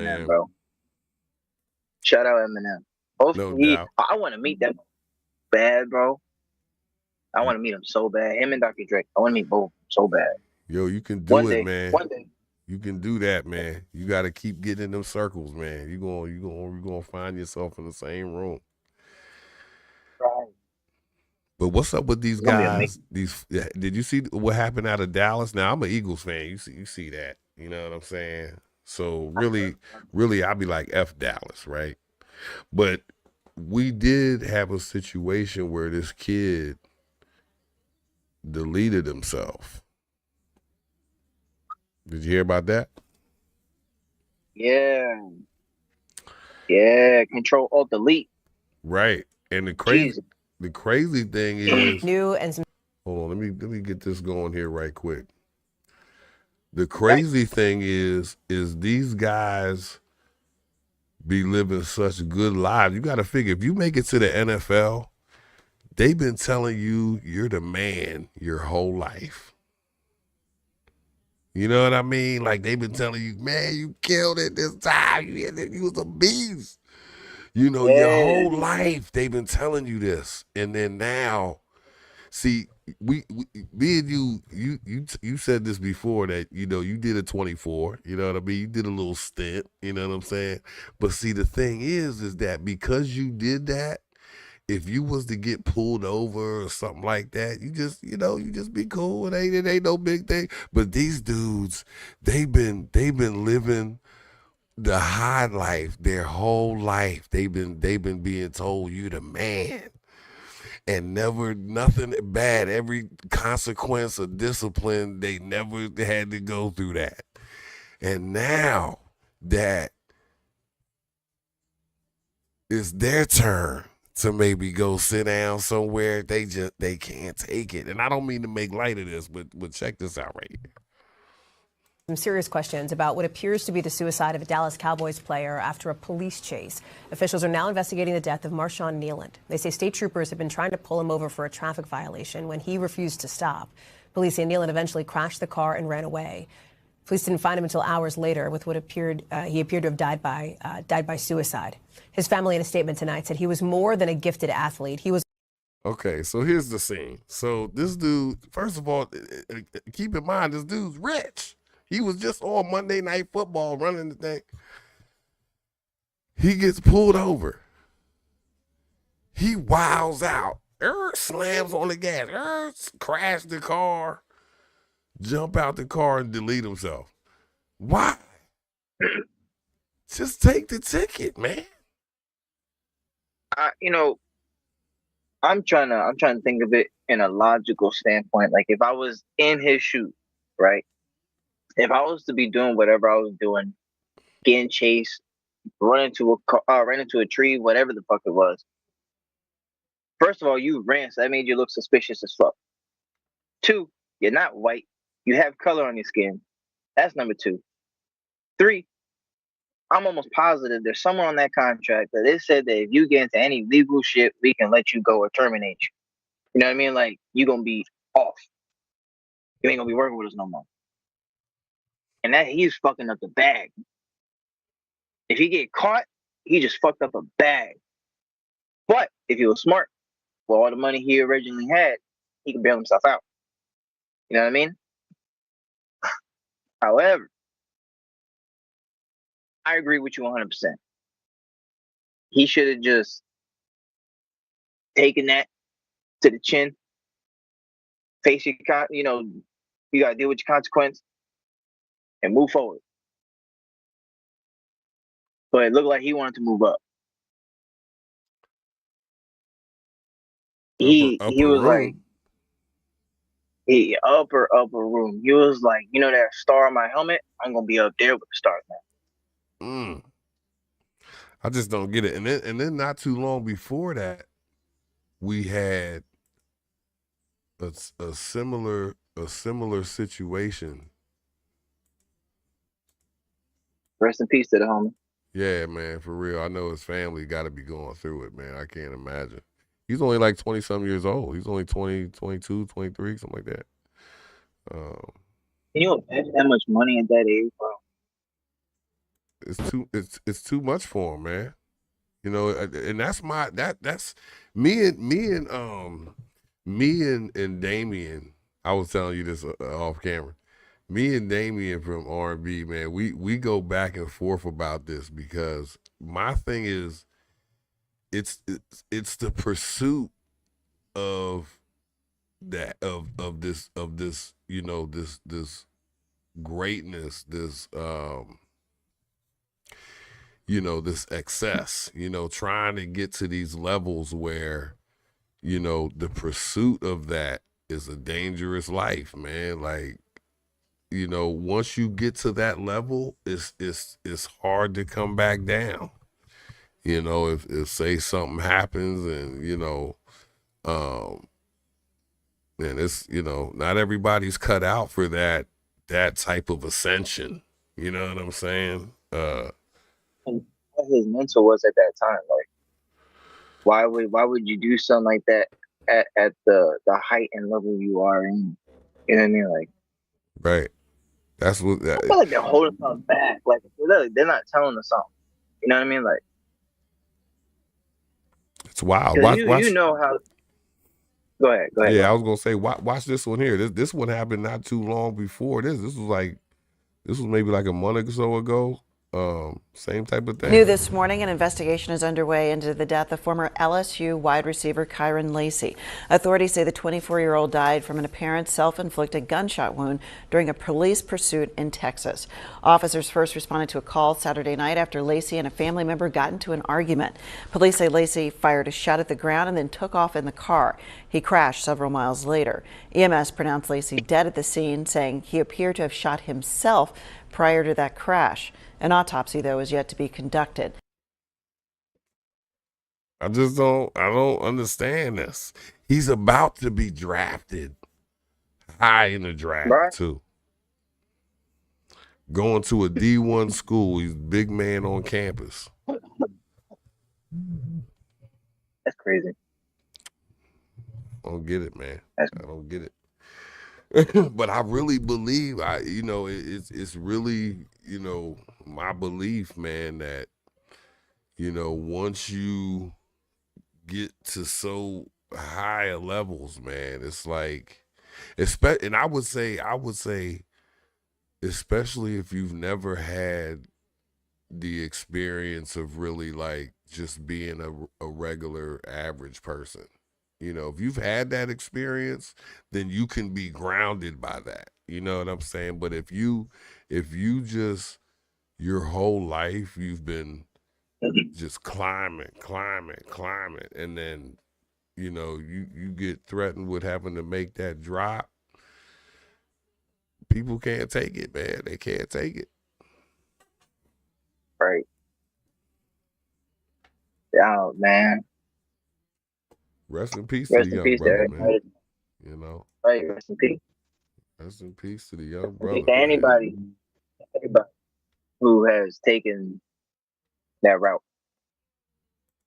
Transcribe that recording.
Eminem, man. bro. Shout out Eminem. No doubt. I want to meet them bad, bro. I want to meet him so bad. Him and Dr. Dre. I want to meet both so bad. Yo, you can do One it, day. man. One day. You can do that, man. You got to keep getting in them circles, man. You're gonna find yourself in the same room. Right. But what's up with these It's gonna be guys? amazing. Did you see what happened out of Dallas? Now I'm an Eagles fan. You see that? You know what I'm saying? So really, I'll be like F Dallas, right? But we did have a situation where this kid deleted himself. Did you hear about that? Yeah. Yeah. Control Alt Delete. Right. And the Jesus. crazy thing is new and some. Hold on, let me get this going here right quick. The crazy thing is these guys be living such good lives. You got to figure, if you make it to the NFL, they've been telling you you're the man your whole life. You know what I mean? Like, they've been telling you, man, you killed it this time. You was a beast. You know, your whole life they've been telling you this. And then now, see, me and you said this before that, you know, you did a 24, you know what I mean? You did a little stint, you know what I'm saying? But see, the thing is that because you did that, if you was to get pulled over or something like that, you just be cool. It ain't no big thing. But these dudes, they've been living the high life their whole life. They've been being told you the man. And never nothing bad. Every consequence of discipline, they never had to go through that. And now that it's their turn to maybe go sit down somewhere, they can't take it. And I don't mean to make light of this, but check this out right here. Some serious questions about what appears to be the suicide of a Dallas Cowboys player after a police chase. Officials are now investigating the death of Marshawn Kneeland. They say state troopers have been trying to pull him over for a traffic violation when he refused to stop. Police say Kneeland eventually crashed the car and ran away. Police didn't find him until hours later with what he appeared to have died by suicide. His family in a statement tonight said he was more than a gifted athlete. He was. Okay, so here's the scene. So this dude, first of all, keep in mind, this dude's rich. He was just on Monday Night Football running the thing. He gets pulled over. He wows out. Slams on the gas. Crash the car. Jump out the car and delete himself. Why? Just take the ticket, man. I'm trying to think of it in a logical standpoint. Like, if I was in his shoes, right? If I was to be doing whatever I was doing, getting chased, run into a tree, whatever the fuck it was. First of all, you ran, so that made you look suspicious as fuck. 2, you're not white. You have color on your skin. That's number 2. 3, I'm almost positive there's someone on that contract that it said that if you get into any legal shit, we can let you go or terminate you. You know what I mean? Like, you're going to be off. You ain't going to be working with us no more. And that he's fucking up the bag. If he get caught, he just fucked up a bag. But if he was smart, with all the money he originally had, he could bail himself out. You know what I mean? However, I agree with you 100%. He should have just taken that to the chin. Face your, you gotta deal with your consequence and move forward. But it looked like he wanted to move up. He was room. Like, upper room. He was like, that star on my helmet? I'm gonna be up there with the stars now. I just don't get it. And then not too long before that, we had a similar situation. Rest in peace to the homie. Yeah, man, for real. I know his family got to be going through it, man. I can't imagine. He's only like 20-some years old. He's only 20, 22, 23, something like that. Can you imagine that much money at that age, bro? it's too much for him, man. You know, and that's me and Damien. I was telling you this off camera. Me and Damien from R&B, man, we go back and forth about this because my thing is it's the pursuit of this you know this greatness, this you know, this excess, you know, trying to get to these levels where, you know, the pursuit of that is a dangerous life, man. Like, you know, once you get to that level, it's hard to come back down. You know, if say something happens and, you know, and it's, you know, not everybody's cut out for that type of ascension. You know what I'm saying? And what his mental was at that time, like why would you do something like that at the height and level you are in? You know what I mean? Like, right. That's what I feel like they're holding something back. Like they're not telling us something. You know what I mean? Like, it's wild. You know how. Go ahead. Yeah, I was gonna say, watch this one here. This one happened not too long before this. This was maybe like a month or so ago. Same type of thing. New this morning, an investigation is underway into the death of former LSU wide receiver Kyren Lacy. Authorities say the 24-year-old died from an apparent self-inflicted gunshot wound during a police pursuit in Texas. Officers first responded to a call Saturday night after Lacy and a family member got into an argument. Police say Lacy fired a shot at the ground and then took off in the car. He crashed several miles later. EMS pronounced Lacy dead at the scene, saying he appeared to have shot himself prior to that crash. An autopsy, though, is yet to be conducted. I don't understand this. He's about to be drafted high in the draft, right, too. Going to a D1 school. He's a big man on campus. That's crazy. I don't get it, man. I don't get it. But I really believe, you know, it's really, you know, my belief, man, that, you know, once you get to so higher levels, man, it's like, and I would say, especially if you've never had the experience of really like just being a regular average person. You know, if you've had that experience, then you can be grounded by that. You know what I'm saying? But if you just, your whole life, you've been just climbing, and then, you know, you get threatened with having to make that drop, people can't take it, man. They can't take it. Right. Oh, man. Rest in peace to the young brother, man. You know. Right, rest in peace. Rest in peace to the young brother. Anybody who has taken that route.